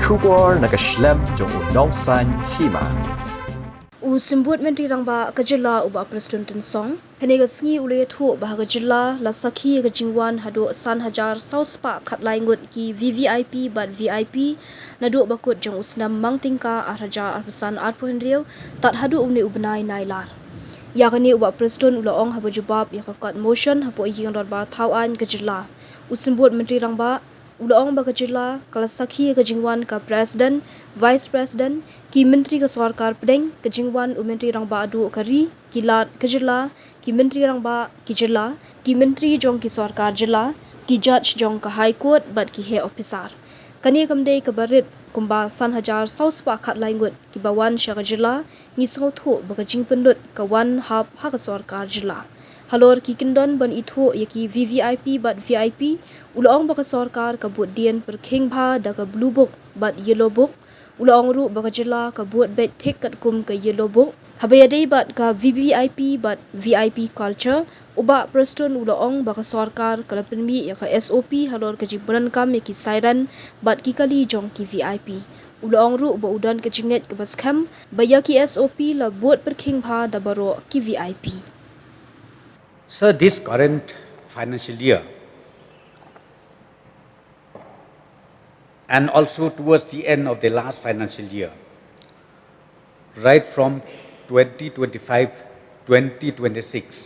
Shubor naga Snem jong unong san Hima. Usimbut menteri rangba ka Jylla uba Prestone song henega sngi ule thu bah ka Jylla la sakhi ka jingwan Haduh san hajar sauspa khatlai ngut ki Vvip but VIP Naduh bakut jong Snem Mang Tyngka hajar arpasan arpohendriu tat Haduh uni ubnai nailar yakani uba Prestone ula ong haba jubab yakakat motion hapo iyang rodba thawan ka Jylla usimbut menteri rangba Ulaong ba ka Jylla kala sakhi ka jingwan ka President, Vice President, ki Menteri ka Sarkar Pedeng, ka jingwan u Menteri rang ba adu kari, ki lat ka Jylla, ki Menteri rang ba ki Jylla, ki Menteri jong ki Sarkar Jylla, ki Judge jong ka High Court but ki Head Officer. Kani kamdei ka barit kumba san hajar saus pa khat laingut ki bawan sya ka Jylla, ngi sau thu ba ka jing pendut ka wan hab ha ka Sarkar Jylla. Halor ki kindon ban itho yaki VVIP but VIP ulaong baka sarkar ka buat dian per king bha da ka blue book but yellow book ulaong ru baka Jylla ka buat bet thik kat kum ka yellow book habayadei bat ka VVIP but VIP culture uba Prestone ulaong baka sarkar kala penmi ya ka SOP halor ka jimbaran kam yaki siren but ki kali jong ki VIP ulaong ru ba udan ka jingnet ka baskam bayaki SOP la buat per king bha da baro ki VIP. So this current financial year and also towards the end of the last financial year, right from 2025-2026,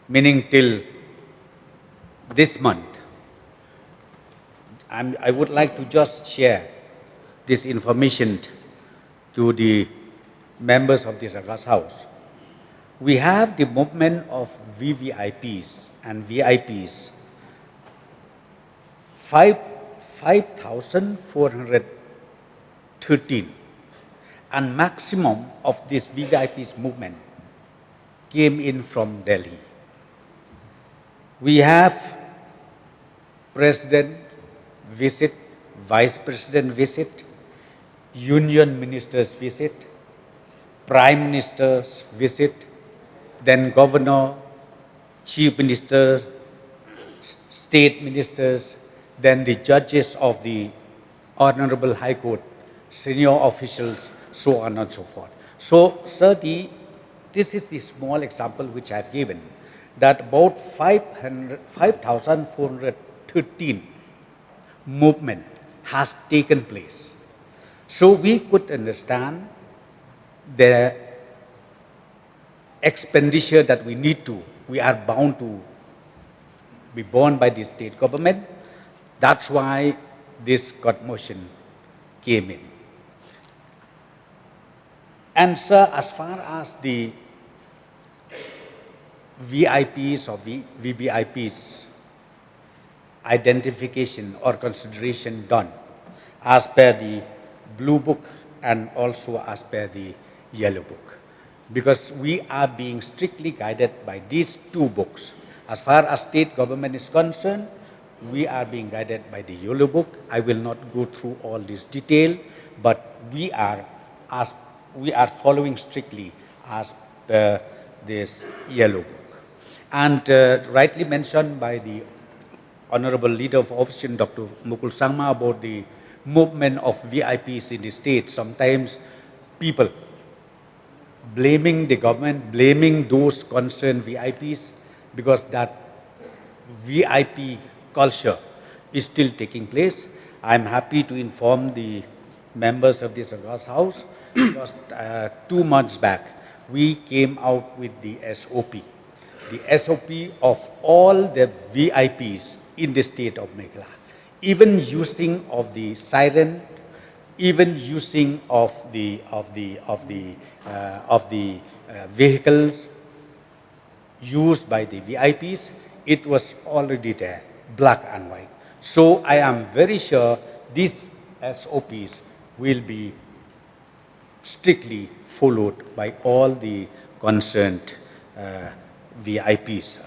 meaning till this month, I would like to just share this information to the members of this August House. We have the movement of VVIPs and VIPs, 5,413, and maximum of this VVIPs movement came in from Delhi. We have President visit, Vice President visit, Union Ministers visit, Prime Ministers visit, then Governor, Chief Ministers, State Ministers, then the judges of the Honorable High Court, senior officials, so on and so forth. So, sir, this is the small example which I have given, that about 5,413 movement has taken place. So we could understand the expenditure that we are bound to be borne by the state government. That's why this court motion came in. And sir, as far as the VIPs or VVIPs identification or consideration done as per the blue book and also as per the yellow book, because we are being strictly guided by these two books. As far as state government is concerned, we are being guided by the yellow book. I will not go through all this detail, but we are following strictly as per this yellow book. And rightly mentioned by the Honorable Leader of Opposition, Dr. Mukul Sangma, about the movement of VIPs in the state. Sometimes people blaming the government, blaming those concerned VIPs, because that VIP culture is still taking place. I'm happy to inform the members of this August House, just 2 months back, we came out with the SOP of all the VIPs in the state of Meghalaya, even using of the siren, even using of the vehicles used by the VIPs. It was already there, black and white. So I am very sure these SOPs will be strictly followed by all the concerned VIPs.